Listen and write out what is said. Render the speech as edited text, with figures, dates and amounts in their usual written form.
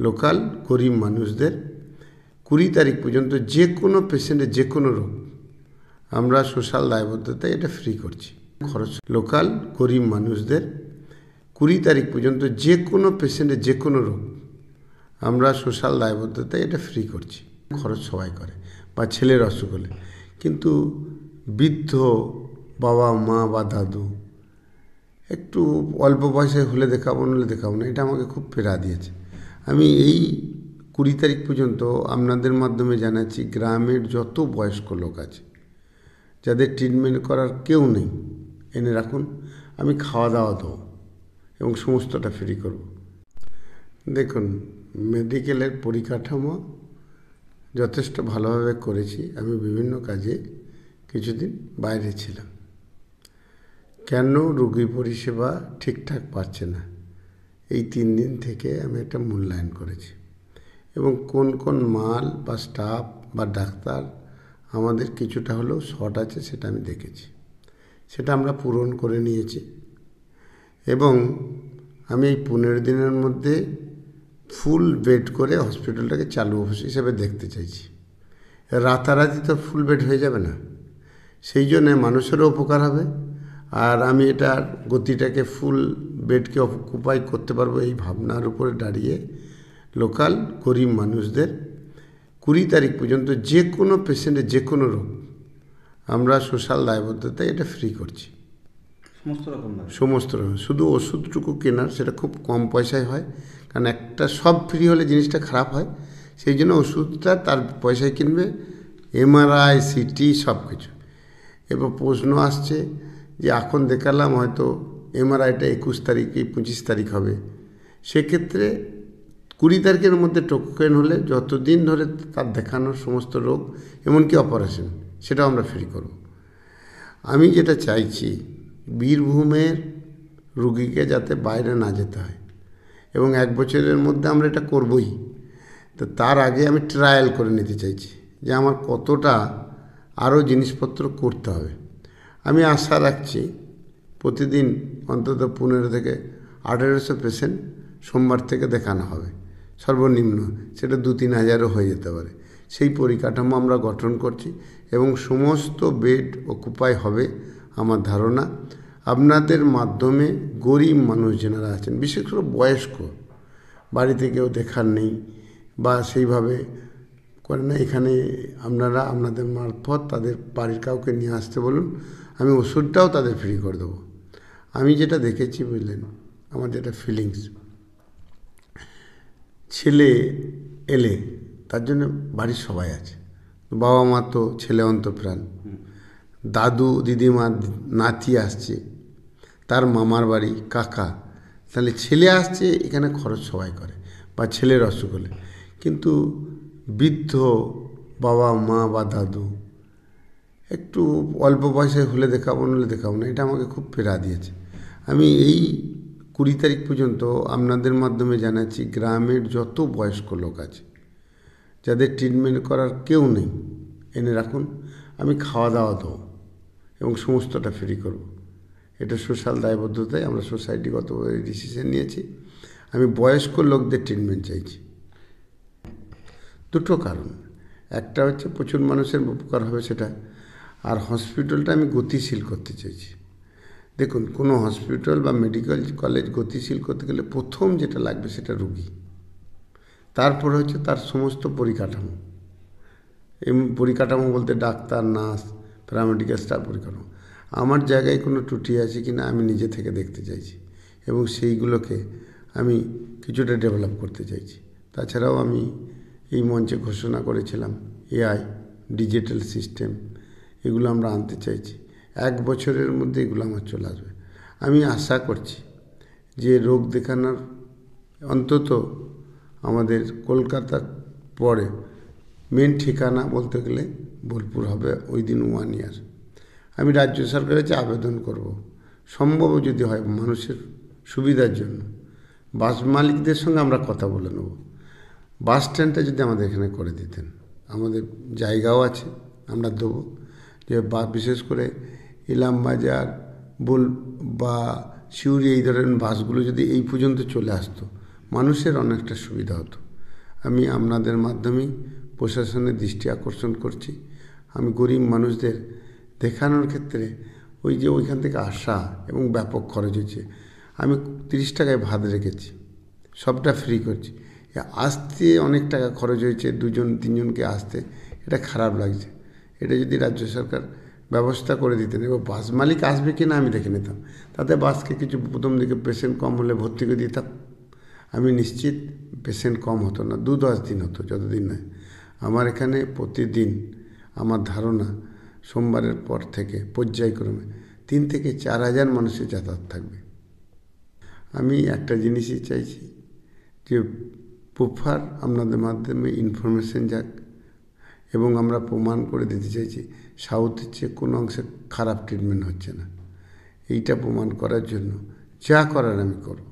Local গরিব মানুষদের 20 তারিখ পর্যন্ত যে কোনো পেশেন্টের যে কোনো রোগ আমরা সোশ্যাল দায়বদ্ধতায় এটা ফ্রি করছি। খরচ লোকাল গরিব মানুষদের 20 তারিখ পর্যন্ত যে কোনো পেশেন্টের যে কোনো রোগ আমরা সোশ্যাল দায়বদ্ধতায় এটা ফ্রি করছি। খরচ সবাই করে বা ছেলের অসুখ হলে, কিন্তু বৃদ্ধ বাবা মা বা দাদু একটু অল্প বয়সে হলে দেখাবো না, এটা আমাকে খুব পীড়া দিয়েছে। আমি এই 20 তারিখ পর্যন্ত আপনাদের মাধ্যমে জানাচ্ছি, গ্রামের যত বয়স্ক লোক আছে যাদের ট্রিটমেন্ট করার কেউ নেই, এনে রাখুন, আমি খাওয়া দাওয়া দেবো এবং সমস্তটা ফ্রি করব। দেখুন, মেডিকেলের পরিকাঠামো যথেষ্ট ভালোভাবে করেছি। আমি বিভিন্ন কাজে কিছুদিন বাইরে ছিলাম। কেন রোগী পরিষেবা ঠিকঠাক পাচ্ছে না, এই 3 দিন থেকে আমি একটা মূল্যায়ন করেছি এবং কোন কোন মাল বা স্টাফ বা ডাক্তার আমাদের কিছুটা হলেও শর্ট আছে সেটা আমি দেখেছি, সেটা আমরা পূরণ করে নিয়েছি এবং আমি এই 15 দিনের মধ্যে ফুল বেড করে হসপিটালটাকে চালু হিসেবে দেখতে চাইছি। রাতারাতি তো ফুল বেড হয়ে যাবে না, সেই জন্যে মানুষেরও উপকার হবে আর আমি এটার গতিটাকে ফুল বেডকে অকুপাই করতে পারবো এই ভাবনার উপরে দাঁড়িয়ে লোকাল গরিব মানুষদের 20 তারিখ পর্যন্ত যে কোনো পেশেন্টের যে কোনো রোগ আমরা সোশ্যাল দায়বদ্ধতায় এটা ফ্রি করছি। সমস্ত রকম, শুধু ওষুধটুকু কেনার সেটা খুব কম পয়সায় হয়, কারণ একটা সব ফ্রি হলে জিনিসটা খারাপ হয়, সেই জন্য ওষুধটা তার পয়সায় কিনবে, MRI CT সব কিছু। এবার প্রশ্ন আসছে যে এখন দেখালাম হয়তো MRIটা 21 তারিখ কি 25 তারিখ হবে, সেক্ষেত্রে 20 তারিখের মধ্যে টোকেন হলে যতদিন ধরে তার দেখানোর সমস্ত রোগ এমনকি অপারেশন সেটাও আমরা ফ্রি করব। আমি যেটা চাইছি, বীরভূমের রুগীকে যাতে বাইরে না যেতে হয় এবং 1 বছরের মধ্যে আমরা এটা করবই, তো তার আগে আমি ট্রায়াল করে নিতে চাইছি যে আমার কতটা আরও জিনিসপত্র করতে হবে। আমি আশা রাখছি প্রতিদিন অন্তত 15 থেকে 1800 পেশেন্ট সোমবার থেকে দেখানো হবে, সর্বনিম্ন সেটা 2-3 হাজারও হয়ে যেতে পারে। সেই পরিকাঠামো আমরা গঠন করছি এবং সমস্ত বেড অকুপাই হবে আমার ধারণা। আপনাদের মাধ্যমে গরিব মানুষ যারা আছেন, বিশেষ করে বয়স্ক, বাড়িতে কেউ দেখার নেই বা সেইভাবে করে না, এখানে আপনারা আপনাদের মারফত তাদের বাড়ির কাউকে নিয়ে আসতে বলুন, আমি ওষুধটাও তাদের ফ্রি করে দেবো। আমি যেটা দেখেছি বুঝলেন, আমার যেটা ফিলিংস, ছেলে এলে তার জন্য বাড়ির সবাই আছে, বাবা মা তো ছেলে অন্তঃপ্রাণ, দাদু দিদিমা নাতি আসছে, তার মামার বাড়ি কাকা, তাহলে ছেলে আসছে, এখানে খরচ সবাই করে বা ছেলের অসুখ হলে, কিন্তু বৃদ্ধ বাবা মা বা দাদু একটু অল্প বয়সে হলে দেখাবো না, এটা আমাকে খুব পীড়া দিয়েছে। আমি এই 20 তারিখ পর্যন্ত আপনাদের মাধ্যমে জানাচ্ছি, গ্রামের যত বয়স্ক লোক আছে যাদের ট্রিটমেন্ট করার কেউ নেই, এনে রাখুন, আমি খাওয়া দাওয়া দেবো এবং সমস্তটা ফ্রি করব। এটা সোশ্যাল দায়বদ্ধতায় আমরা সোসাইটিগতভাবে ডিসিশন নিয়েছি। আমি বয়স্ক লোকদের ট্রিটমেন্ট চাইছি। দুটো কারণ, একটা হচ্ছে প্রচুর মানুষের উপকার হবে সেটা, আর হসপিটালটা আমি গতিশীল করতে চাইছি। দেখুন, কোনো হসপিটাল বা মেডিকেল কলেজ গতিশীল করতে গেলে প্রথম যেটা লাগবে সেটা রুগী, তারপরে হচ্ছে তার সমস্ত পরিকাঠামো। এই পরিকাঠামো বলতে ডাক্তার, নার্স, প্যারামেডিক্যাল স্টাফ পরিকাঠামো। আমার জায়গায় কোনো ত্রুটি আছে কি না আমি নিজে থেকে দেখতে চাইছি এবং সেইগুলোকে আমি কিছুটা ডেভেলপ করতে চাইছি। তাছাড়াও আমি এই মঞ্চে ঘোষণা করেছিলাম AI ডিজিটাল সিস্টেম, এগুলো আমরা আনতে চাইছি। 1 বছরের মধ্যে এগুলো আমার চলে আসবে। আমি আশা করছি যে রোগ দেখানোর অন্তত আমাদের কলকাতার পরে মেন ঠিকানা বলতে গেলে বোলপুর হবে উইদিন 1 ইয়ার। আমি রাজ্য সরকারের কাছে আবেদন করব, সম্ভব যদি হয় মানুষের সুবিধার জন্য বাস মালিকদের সঙ্গে আমরা কথা বলে নেব, বাস স্ট্যান্ডটা যদি আমাদের এখানে করে দিতেন, আমাদের জায়গাও আছে, আমরা দেবো। যে বিশেষ করে ইলামবাজার বা সিউড়ি এই ধরনের বাসগুলো যদি এই পর্যন্ত চলে আসতো, মানুষের অনেকটা সুবিধা হতো। আমি আপনাদের মাধ্যমেই প্রশাসনের দৃষ্টি আকর্ষণ করছি। আমি গরিব মানুষদের দেখানোর ক্ষেত্রে ওই যে ওইখান থেকে আসা এবং ব্যাপক খরচ হচ্ছে, আমি 30 টাকায় ভাত রেখেছি, সবটা ফ্রি করছি। আসতে অনেক টাকা খরচ হয়েছে, 2-3জনকে আসতে, এটা খারাপ লাগছে। এটা যদি রাজ্য সরকার ব্যবস্থা করে দিতেন, এবার বাস মালিক আসবে কি না আমি দেখে নিতাম, তাতে বাসকে কিছু প্রথম দিকে পেশেন্ট কম হলে ভর্তি করে দিতাম, আমি নিশ্চিত পেশেন্ট কম হতো না, 2-10 দিন হতো, যতদিন নয়। আমার এখানে প্রতিদিন আমার ধারণা সোমবারের পর থেকে পর্যায়ক্রমে 3 থেকে 4 হাজার মানুষের যাতায়াত থাকবে। আমি একটা জিনিসই চাইছি যে প্রপার আপনাদের মাধ্যমে ইনফরমেশন যাক, এবং আমরা প্রমাণ করে দিতে চাইছি সাউথের চেয়ে কোনো অংশে খারাপ ট্রিটমেন্ট হচ্ছে না। এইটা প্রমাণ করার জন্য যা করার আমি করব।